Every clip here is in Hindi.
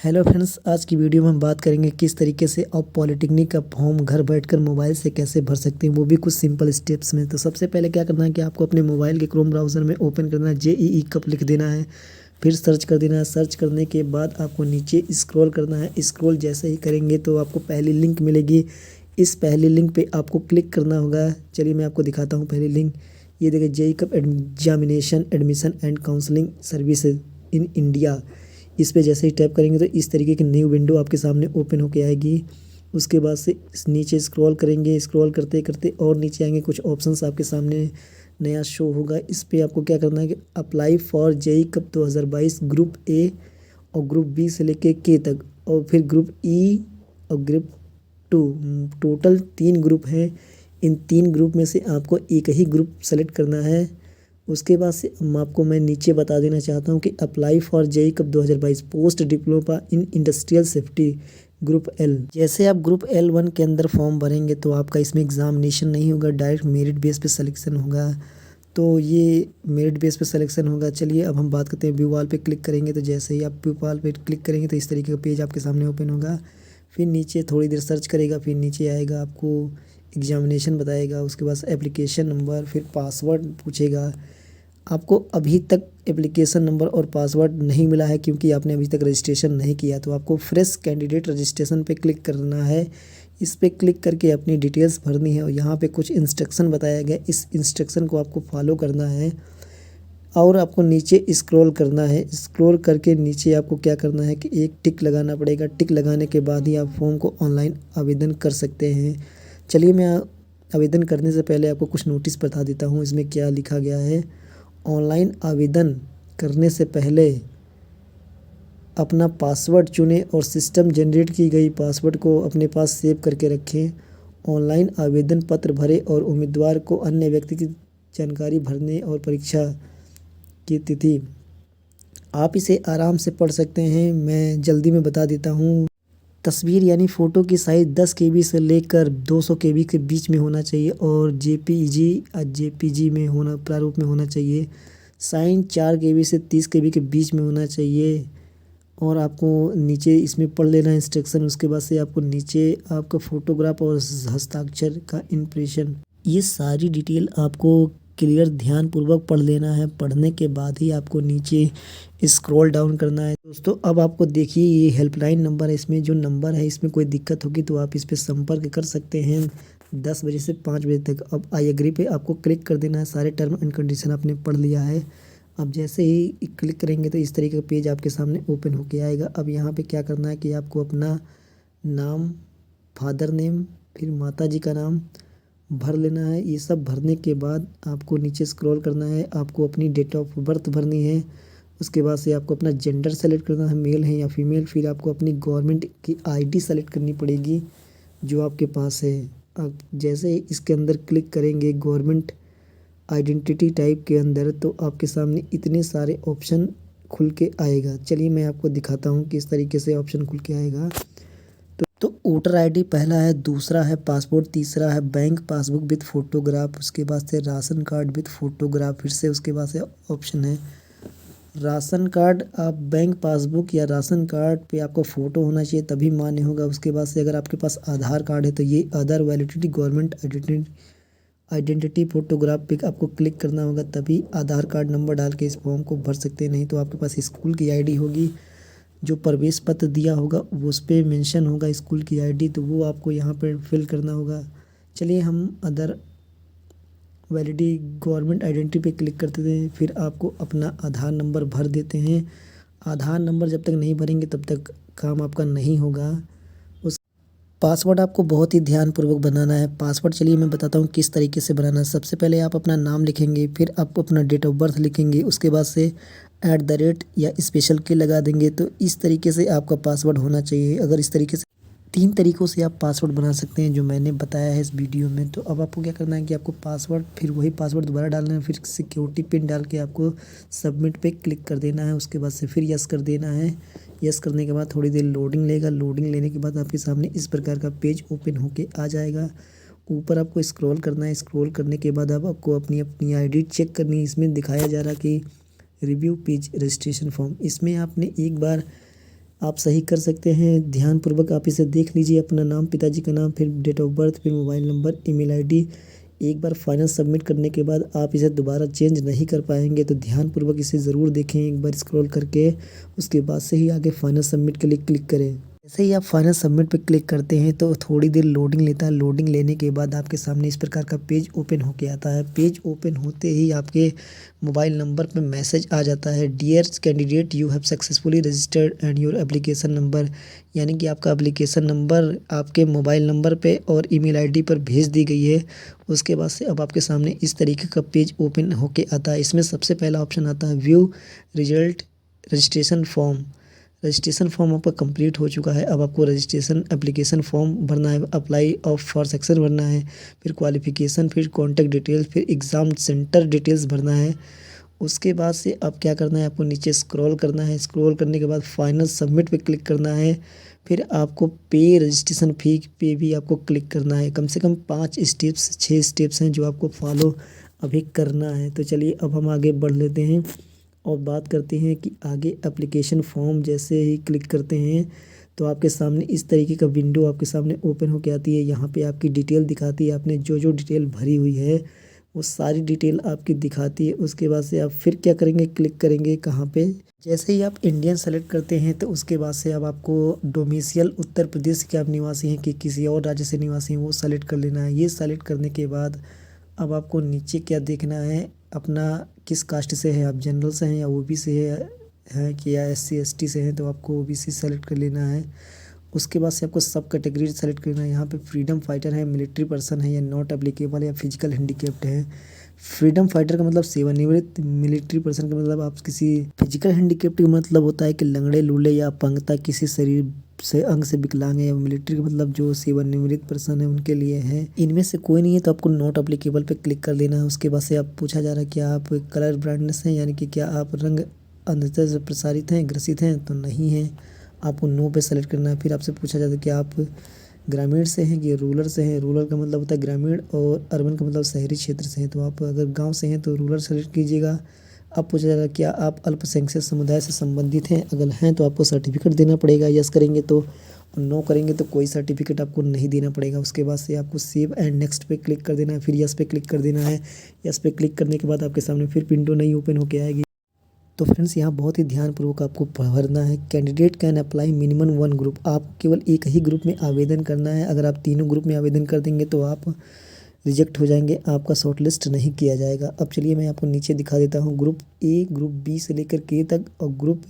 हेलो फ्रेंड्स, आज की वीडियो में हम बात करेंगे किस तरीके से आप पॉलिटेक्निक का फॉर्म घर बैठकर मोबाइल से कैसे भर सकते हैं, वो भी कुछ सिंपल स्टेप्स में। तो सबसे पहले क्या करना है कि आपको अपने मोबाइल के क्रोम ब्राउज़र में ओपन करना है, JEE कप लिख देना है, फिर सर्च कर देना है। सर्च करने के बाद आपको नीचे स्क्रॉल करना है। स्क्रॉल जैसे ही करेंगे तो आपको पहली लिंक मिलेगी। इस पहली लिंक पे आपको क्लिक करना होगा। चलिए मैं आपको दिखाता हूँ पहली लिंक। ये देखिए, JEE cup examination admission and counselling services in India. इस पे जैसे ही टैप करेंगे तो इस तरीके की न्यू विंडो आपके सामने ओपन होके आएगी। उसके बाद से नीचे स्क्रॉल करेंगे, स्क्रॉल करते करते और नीचे आएंगे, कुछ ऑप्शंस आपके सामने नया शो होगा। इस पे आपको क्या करना है कि apply for JEE cup 2022 group A और ग्रुप बी से लेके के तक, और फिर ग्रुप ई और ग्रुप 2। टोटल 3 ग्रुप हैं। इन 3 ग्रुप में से आपको एक ही ग्रुप सेलेक्ट करना है। उसके बाद से मैं नीचे बता देना चाहता हूँ कि apply for JEE cup 2022 post diploma in industrial safety group L. जैसे आप ग्रुप L1 के अंदर फॉर्म भरेंगे तो आपका इसमें एग्जामिनेशन नहीं होगा, डायरेक्ट मेरिट बेस पे सिलेक्शन होगा। तो ये मेरिट बेस पे सिलेक्शन होगा। चलिए अब हम बात करते हैं। व्यू वाल पे क्लिक करेंगे तो जैसे ही आप व्यू वाल पे क्लिक करेंगे तो इस तरीके का पेज आपके सामने ओपन होगा। फिर नीचे थोड़ी देर सर्च करेगा, फिर नीचे आएगा, आपको एग्जामिनेशन बताएगा, उसके बाद एप्लीकेशन नंबर, फिर पासवर्ड पूछेगा। आपको अभी तक एप्लीकेशन नंबर और पासवर्ड नहीं मिला है क्योंकि आपने अभी तक रजिस्ट्रेशन नहीं किया, तो आपको फ्रेश कैंडिडेट रजिस्ट्रेशन पे क्लिक करना है। इस पे क्लिक करके अपनी डिटेल्स भरनी है और यहाँ पे कुछ इंस्ट्रक्शन बताया गया, इस इंस्ट्रक्शन को आपको फॉलो करना है और आपको नीचे स्क्रॉल करना है। स्क्रॉल करके नीचे आपको क्या करना है कि एक टिक लगाना पड़ेगा। टिक लगाने के बाद ही आप फॉर्म को ऑनलाइन आवेदन कर सकते हैं। चलिए मैं आवेदन करने से पहले आपको कुछ नोटिस बता देता हूँ इसमें क्या लिखा गया है। ऑनलाइन आवेदन करने से पहले अपना पासवर्ड चुनें और सिस्टम जनरेट की गई पासवर्ड को अपने पास सेव करके रखें। ऑनलाइन आवेदन पत्र भरें और उम्मीदवार को अन्य व्यक्ति की जानकारी भरने और परीक्षा की तिथि। आप इसे आराम से पढ़ सकते हैं, मैं जल्दी में बता देता हूँ। तस्वीर यानी फ़ोटो की साइज़ 10 KB से लेकर 200 KB के बीच में होना चाहिए और JPG में होना, प्रारूप में होना चाहिए। साइन 4 KB से 30 KB के बीच में होना चाहिए। और आपको नीचे इसमें पढ़ लेना इंस्ट्रक्शन। उसके बाद से आपको नीचे आपका फ़ोटोग्राफ और हस्ताक्षर का इम्प्रेशन, ये सारी डिटेल आपको क्लियर ध्यानपूर्वक पढ़ लेना है। पढ़ने के बाद ही आपको नीचे स्क्रॉल डाउन करना है। दोस्तों अब आपको देखिए, ये हेल्पलाइन नंबर है, इसमें जो नंबर है, इसमें कोई दिक्कत होगी तो आप इस पर संपर्क कर सकते हैं 10 बजे से 5 बजे तक। अब आई एग्री पे आपको क्लिक कर देना है। सारे टर्म एंड कंडीशन आपने पढ़ लिया है। अब जैसे ही क्लिक करेंगे तो इस तरीके का पेज आपके सामने ओपन होके आएगा। अब यहाँ पे क्या करना है कि आपको अपना नाम, फादर नेम, फिर माता जी का नाम भर लेना है। ये सब भरने के बाद आपको नीचे स्क्रॉल करना है। आपको अपनी डेट ऑफ बर्थ भरनी है। उसके बाद से आपको अपना जेंडर सेलेक्ट करना है, मेल है या फीमेल। फिर आपको अपनी गवर्नमेंट की ID सेलेक्ट करनी पड़ेगी जो आपके पास है। आप जैसे ही इसके अंदर क्लिक करेंगे गवर्नमेंट आइडेंटिटी टाइप के अंदर, तो आपके सामने इतने सारे ऑप्शन खुल के आएगा। चलिए मैं आपको दिखाता हूँ किस तरीके से ऑप्शन खुल के आएगा। तो वोटर ID पहला है, दूसरा है पासपोर्ट, तीसरा है बैंक पासबुक विद फोटोग्राफ, उसके बाद से राशन कार्ड विद फोटोग्राफ। फिर से उसके बाद से ऑप्शन है राशन कार्ड। आप बैंक पासबुक या राशन कार्ड पे आपको फ़ोटो होना चाहिए तभी मान्य होगा। उसके बाद से अगर आपके पास आधार कार्ड है तो ये other validity government identity photograph पे आपको क्लिक करना होगा, तभी आधार कार्ड नंबर डाल के इस फॉर्म को भर सकते हैं। नहीं तो आपके पास स्कूल की ID होगी, जो प्रवेश पत्र दिया होगा वो उस पर मेंशन होगा स्कूल की ID, तो वो आपको यहाँ पर फिल करना होगा। चलिए हम अदर वैलिडिटी गवर्नमेंट आइडेंटिटी पे क्लिक करते थे। फिर आपको अपना आधार नंबर भर देते हैं। आधार नंबर जब तक नहीं भरेंगे तब तक काम आपका नहीं होगा। पासवर्ड आपको बहुत ही ध्यानपूर्वक बनाना है। पासवर्ड चलिए मैं बताता हूँ किस तरीके से बनाना है। सबसे पहले आप अपना नाम लिखेंगे, फिर आप अपना डेट ऑफ बर्थ लिखेंगे, उसके बाद से @ या स्पेशल के लगा देंगे। तो इस तरीके से आपका पासवर्ड होना चाहिए। अगर इस तरीके से 3 तरीक़ों से आप पासवर्ड बना सकते हैं जो मैंने बताया है इस वीडियो में। तो अब आपको क्या करना है कि आपको पासवर्ड, फिर वही पासवर्ड दोबारा डालना है, फिर सिक्योरिटी पिन डाल के आपको सबमिट पे क्लिक कर देना है। उसके बाद से फिर यस कर देना है। यस करने के बाद थोड़ी देर लोडिंग लेगा। लोडिंग लेने के बाद आपके सामने इस प्रकार का पेज ओपन होके आ जाएगा। ऊपर आपको स्क्रॉल करना है। स्क्रॉल करने के बाद अब आपको अपनी अपनी ID चेक करनी है। इसमें दिखाया जा रहा कि रिव्यू पेज रजिस्ट्रेशन फॉर्म, इसमें आपने एक बार आप सही कर सकते हैं। ध्यानपूर्वक आप इसे देख लीजिए, अपना नाम, पिताजी का नाम, फिर डेट ऑफ बर्थ, फिर मोबाइल नंबर, ईमेल आईडी। एक बार फाइनल सबमिट करने के बाद आप इसे दोबारा चेंज नहीं कर पाएंगे, तो ध्यानपूर्वक इसे ज़रूर देखें एक बार स्क्रॉल करके। उसके बाद से ही आगे फाइनल सबमिट के लिए क्लिक करें। जैसे ही आप फाइनल सबमिट पे क्लिक करते हैं तो थोड़ी देर लोडिंग लेता है। लोडिंग लेने के बाद आपके सामने इस प्रकार का पेज ओपन होके आता है। पेज ओपन होते ही आपके मोबाइल नंबर पे मैसेज आ जाता है, dear candidate you have successfully registered and your application number, यानी कि आपका एप्लीकेशन नंबर आपके मोबाइल नंबर पे और ईमेल आईडी पर भेज दी गई है। उसके बाद से अब आपके सामने इस तरीके का पेज ओपन होके आता है। इसमें सबसे पहला ऑप्शन आता है view result registration form. Registration form आपका कंप्लीट हो चुका है। अब आपको रजिस्ट्रेशन एप्लीकेशन फॉर्म भरना है, अप्लाई ऑफ फॉर सेक्शन भरना है, फिर क्वालिफिकेशन, फिर कॉन्टैक्ट डिटेल्स, फिर एग्ज़ाम सेंटर डिटेल्स भरना है। उसके बाद से अब क्या करना है, आपको नीचे स्क्रॉल करना है। स्क्रॉल करने के बाद फाइनल सबमिट पे क्लिक करना है। फिर आपको पे रजिस्ट्रेशन फ़ी पे भी आपको क्लिक करना है। कम से कम 5 स्टेप्स 6 स्टेप्स हैं जो आपको फॉलो अभी करना है। तो चलिए अब हम आगे बढ़ लेते हैं और बात करते हैं कि आगे एप्लीकेशन फॉर्म जैसे ही क्लिक करते हैं तो आपके सामने इस तरीके का विंडो आपके सामने ओपन होकर आती है। यहाँ पे आपकी डिटेल दिखाती है, आपने जो जो डिटेल भरी हुई है वो सारी डिटेल आपकी दिखाती है। उसके बाद से आप फिर क्या करेंगे, क्लिक करेंगे कहाँ पे, जैसे ही आप इंडियन सेलेक्ट करते हैं तो उसके बाद से अब आपको डोमिसाइल उत्तर प्रदेश के आप निवासी हैं कि किसी और राज्य से निवासी हैं वो सेलेक्ट कर लेना है। ये सेलेक्ट करने के बाद अब आपको नीचे क्या देखना है, अपना किस कास्ट से है, आप जनरल से हैं या ओबीसी से है कि या एससी एसटी से हैं, तो आपको ओबीसी सेलेक्ट कर लेना है। उसके बाद से आपको सब कैटेगरी सेलेक्ट करना है। यहाँ पे फ्रीडम फाइटर है, मिलिट्री पर्सन है या नॉट एप्लीकेबल या फिजिकल हैंडीकैप्ड है। फ्रीडम फाइटर का मतलब सेवानिवृत्त, मिलिट्री पर्सन का मतलब आप किसी, फिजिकल हैंडीकैप्ड का मतलब होता है कि लंगड़े लूले या अपंगता किसी शरीर से अंग से विकलांग है। या मिलिट्री का मतलब जो सेवानिवृत्त पर्सन है उनके लिए है। इनमें से कोई नहीं है तो आपको नॉट एप्लीकेबल पे क्लिक कर देना है। उसके बाद से आप पूछा जा रहा है कि आप कलर ब्लाइंडनेस हैं, यानी कि क्या आप रंग अंधता से प्रसारित हैं, ग्रसित हैं, तो नहीं है, आपको नो पे सेलेक्ट करना है। फिर आपसे पूछा जाता है कि आप ग्रामीण से हैं कि रूरल से हैं। रूरल का मतलब होता है ग्रामीण और अर्बन का मतलब शहरी क्षेत्र से हैं। तो आप अगर गांव से हैं तो रूरल सेलेक्ट कीजिएगा। अब पूछा जाएगा क्या आप अल्पसंख्यक समुदाय से संबंधित हैं, अगर हैं तो आपको सर्टिफिकेट देना पड़ेगा, यस करेंगे तो, नो करेंगे तो कोई सर्टिफिकेट आपको नहीं देना पड़ेगा। उसके बाद से आपको सेव एंड नेक्स्ट पे क्लिक कर देना है, फिर यस पे क्लिक कर देना है। यस पे क्लिक करने के बाद आपके सामने फिर विंडो नई ओपन होकर आएगी। तो फ्रेंड्स यहाँ बहुत ही ध्यानपूर्वक आपको भरना है। Candidate can apply minimum 1 group, आपको केवल एक ही ग्रुप में आवेदन करना है। अगर आप तीनों ग्रुप में आवेदन कर देंगे तो आप रिजेक्ट हो जाएंगे, आपका शॉर्टलिस्ट नहीं किया जाएगा। अब चलिए मैं आपको नीचे दिखा देता हूँ ग्रुप ए, ग्रुप बी से लेकर के तक और ग्रुप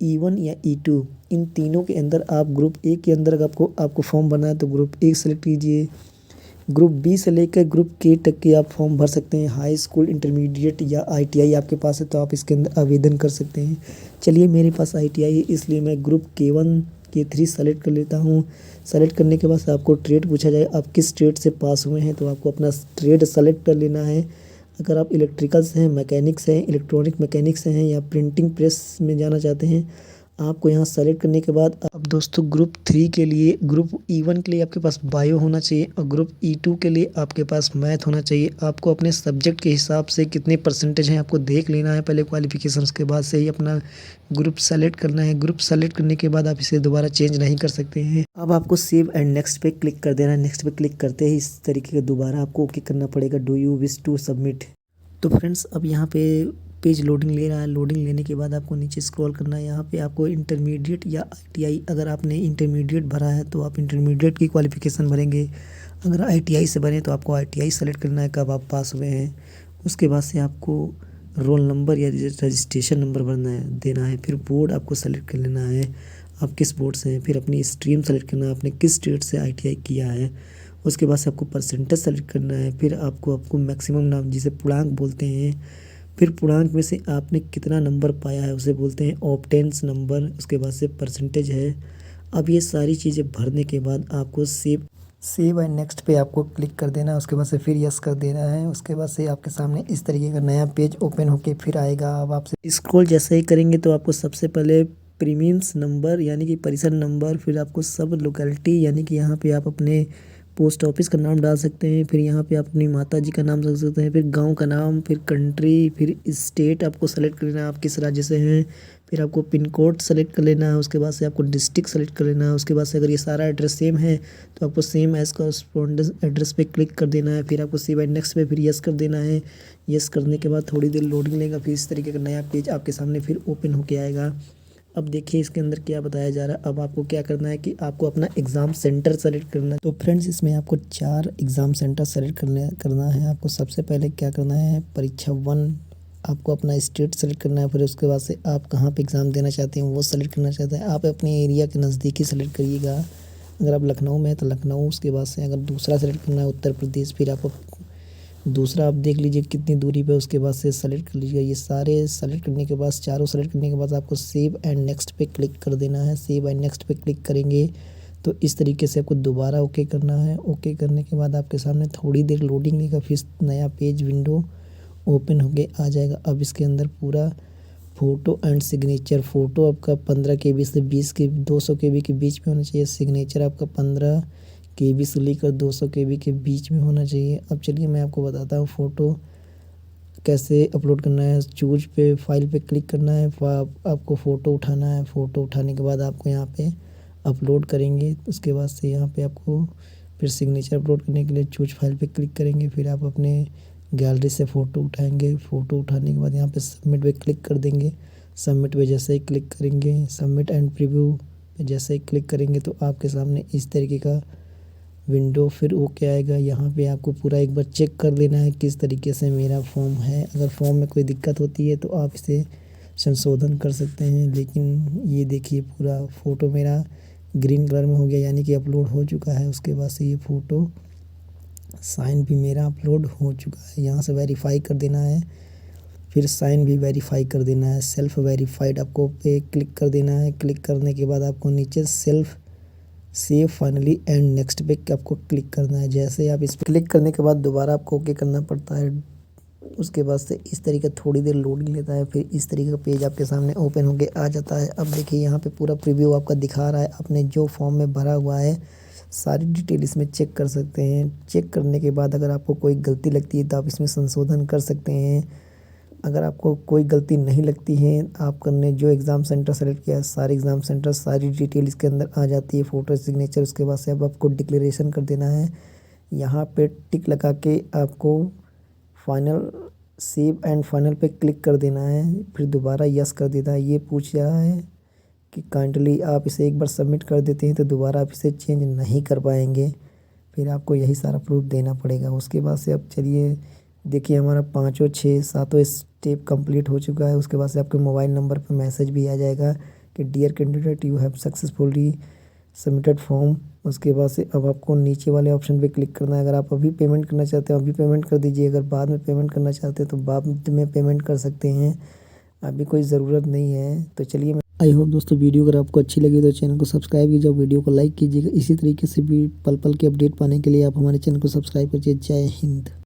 E1 या E2, इन तीनों के अंदर आप ग्रुप ए के अंदर आपको फॉर्म भरना है तो ग्रुप ए सेलेक्ट कीजिए। ग्रुप बी से लेकर ग्रुप के तक के आप फॉर्म भर सकते हैं। हाई स्कूल, इंटरमीडिएट या आईटीआई आपके पास है तो आप इसके अंदर आवेदन कर सकते हैं। चलिए मेरे पास आईटीआई है इसलिए मैं ग्रुप K1 K3 सेलेक्ट कर लेता हूँ। सेलेक्ट करने के बाद आपको ट्रेड पूछा जाए, आप किस ट्रेड से पास हुए हैं, तो आपको अपना ट्रेड सेलेक्ट कर लेना है। अगर आप इलेक्ट्रिकल से हैं, मैकेनिक्स हैं, इलेक्ट्रॉनिक मैकेनिक्स से हैं या प्रिंटिंग प्रेस में जाना चाहते हैं, आपको यहाँ सेलेक्ट करने के बाद अब दोस्तों ग्रुप 3 के लिए, ग्रुप E1 के लिए आपके पास बायो होना चाहिए और ग्रुप E2 के लिए आपके पास मैथ होना चाहिए। आपको अपने सब्जेक्ट के हिसाब से कितने परसेंटेज हैं आपको देख लेना है पहले क्वालिफिकेशन, उसके बाद से ही अपना ग्रुप सेलेक्ट करना है। ग्रुप सेलेक्ट करने के बाद आप इसे दोबारा चेंज नहीं कर सकते हैं। अब आपको सेव एंड नेक्स्ट पे क्लिक कर देना है। नेक्स्ट पे क्लिक करते ही इस तरीके का दोबारा आपको ओके करना पड़ेगा, do you wish to submit. तो फ्रेंड्स अब यहाँ पे पेज लोडिंग ले रहा है। लोडिंग लेने के बाद आपको नीचे स्क्रॉल करना है। यहाँ पे आपको इंटरमीडिएट या आईटीआई, अगर आपने इंटरमीडिएट भरा है तो आप इंटरमीडिएट की क्वालिफिकेशन भरेंगे। अगर आईटीआई से भरें तो आपको आईटीआई सेलेक्ट करना है, कब आप पास हुए हैं। उसके बाद से आपको रोल नंबर या रजिस्ट्रेशन नंबर भरना है, देना है। फिर बोर्ड आपको सेलेक्ट कर लेना है, आप किस बोर्ड से हैं। फिर अपनी स्ट्रीम सेलेक्ट करना है, आपने किस स्टेट से आईटीआई किया है। उसके बाद से आपको परसेंटेज सेलेक्ट करना है। फिर आपको मैक्सिमम नाम जिसे पूर्णांक बोलते हैं, फिर पूर्णांक में से आपने कितना नंबर पाया है उसे बोलते हैं ऑप्टेंस नंबर। उसके बाद से परसेंटेज है। अब ये सारी चीज़ें भरने के बाद आपको सेव एंड नेक्स्ट पे आपको क्लिक कर देना है। उसके बाद से फिर यस कर देना है। उसके बाद से आपके सामने इस तरीके का नया पेज ओपन होके फिर आएगा। अब आपसे स्क्रॉल जैसे ही करेंगे तो आपको सबसे पहले प्रीमियम्स नंबर यानी कि परिसर नंबर, फिर आपको सब लोकेलिटी यानी कि यहाँ पे आप अपने पोस्ट ऑफिस का नाम डाल सकते हैं, फिर यहाँ पे आप अपनी माता जी का नाम रख सकते हैं, फिर गांव का नाम, फिर कंट्री, फिर स्टेट आपको सेलेक्ट करना है आप किस राज्य से हैं, फिर आपको पिन कोड सेलेक्ट कर लेना है, उसके बाद से आपको डिस्ट्रिक्ट सेलेक्ट कर लेना है, उसके बाद से अगर ये सारा एड्रेस सेम है तो आपको सेम एज कॉरस्पॉन्डेंस एड्रेस पे क्लिक कर देना है, फिर आपको सी बाय नेक्स्ट पे फिर यस कर देना है। यस करने के बाद थोड़ी देर लोडिंग लेगा, फिर इस तरीके का नया पेज आपके सामने फिर ओपन होके आएगा। अब देखिए इसके अंदर क्या बताया जा रहा है। अब आपको क्या करना है कि आपको अपना एग्ज़ाम सेंटर सेलेक्ट करना है। तो फ्रेंड्स इसमें आपको 4 एग्ज़ाम सेंटर सेलेक्ट करना है। आपको सबसे पहले क्या करना है, परीक्षा 1 आपको अपना स्टेट सेलेक्ट करना है, फिर उसके बाद से आप कहाँ पे एग्ज़ाम देना चाहते हैं वो सेलेक्ट करना चाहते हैं। आप अपने एरिया के नज़दीकी सेलेक्ट करिएगा। अगर आप लखनऊ में है तो लखनऊ, उसके बाद से अगर दूसरा सेलेक्ट करना है उत्तर प्रदेश, फिर आप दूसरा आप देख लीजिए कितनी दूरी पे, उसके बाद से सेलेक्ट कर लीजिएगा। ये सारे सेलेक्ट करने के बाद, चारों सेलेक्ट करने के बाद आपको सेव एंड नेक्स्ट पे क्लिक कर देना है। सेव एंड नेक्स्ट पे क्लिक करेंगे तो इस तरीके से आपको दोबारा ओके करना है। ओके करने के बाद आपके सामने थोड़ी देर लोडिंग लेगा, फिर नया पेज विंडो ओपन होके आ जाएगा। अब इसके अंदर पूरा फ़ोटो एंड सिग्नेचर, फ़ोटो आपका 15 KB से 200 KB के बीच में होना चाहिए। सिग्नेचर आपका 15 KB से लेकर 200 KB के बीच में होना चाहिए। अब चलिए मैं आपको बताता हूँ फ़ोटो कैसे अपलोड करना है। चूज पे फाइल पे क्लिक करना है, आपको फ़ोटो उठाना है। फ़ोटो उठाने के बाद आपको यहाँ पे अपलोड करेंगे, उसके बाद से यहाँ पे आपको फिर सिग्नेचर अपलोड करने के लिए चूज फाइल पे क्लिक करेंगे, फिर आप अपने गैलरी से फ़ोटो उठाएंगे। फ़ोटो उठाने के बाद यहाँ पे सबमिट पे क्लिक कर देंगे। सबमिट पे जैसे ही क्लिक करेंगे, सबमिट एंड प्रीव्यू पे जैसे ही क्लिक करेंगे तो आपके सामने इस तरीके का विंडो फिर ओके आएगा। यहाँ पे आपको पूरा एक बार चेक कर लेना है किस तरीके से मेरा फॉर्म है। अगर फॉर्म में कोई दिक्कत होती है तो आप इसे संशोधन कर सकते हैं। लेकिन ये देखिए पूरा फ़ोटो मेरा ग्रीन कलर में हो गया, यानी कि अपलोड हो चुका है। उसके बाद से ये फ़ोटो साइन भी मेरा अपलोड हो चुका है। यहाँ से वेरीफाई कर देना है, फिर साइन भी वेरीफाई कर देना है। सेल्फ वेरीफाइड आपको पे क्लिक कर देना है। क्लिक करने के बाद आपको नीचे self save finally and next पे आपको क्लिक करना है। जैसे आप इस पर क्लिक करने के बाद दोबारा आपको ओके करना पड़ता है। उसके बाद से इस तरीके थोड़ी देर लोडिंग लेता है, फिर इस तरीके का पेज आपके सामने ओपन होके आ जाता है। अब देखिए यहाँ पे पूरा प्रीव्यू आपका दिखा रहा है। आपने जो फॉर्म में भरा हुआ है सारी डिटेल इसमें चेक कर सकते हैं। चेक करने के बाद अगर आपको कोई गलती लगती है तो आप इसमें संशोधन कर सकते हैं। अगर आपको कोई गलती नहीं लगती है, आपने जो एग्ज़ाम सेंटर सेलेक्ट किया है सारे एग्ज़ाम सेंटर सारी डिटेल इसके अंदर आ जाती है, फ़ोटो सिग्नेचर। उसके बाद से अब आपको डिक्लेरेशन कर देना है। यहाँ पे टिक लगा के आपको फाइनल सेव एंड फाइनल पे क्लिक कर देना है, फिर दोबारा यस कर देना है। ये पूछ रहा है कि काइंडली आप इसे एक बार सबमिट कर देते हैं तो दोबारा आप इसे चेंज नहीं कर पाएंगे, फिर आपको यही सारा प्रूफ देना पड़ेगा। उसके बाद से अब चलिए देखिए हमारा 5 6 7 स्टेप कंप्लीट हो चुका है। उसके बाद से आपके मोबाइल नंबर पर मैसेज भी आ जाएगा कि dear candidate you have successfully submitted form. उसके बाद से अब आपको नीचे वाले ऑप्शन पे क्लिक करना है। अगर आप अभी पेमेंट करना चाहते हैं अभी पेमेंट कर दीजिए, अगर बाद में पेमेंट करना चाहते हैं तो बाद में पेमेंट कर सकते हैं, अभी कोई ज़रूरत नहीं है। तो चलिए आई होप दोस्तों वीडियो अगर आपको अच्छी लगी तो चैनल को सब्सक्राइब कीजिए, वीडियो को लाइक कीजिएगा। इसी तरीके से भी पल पल के अपडेट पाने के लिए आप हमारे चैनल को सब्सक्राइब कीजिए। जय हिंद।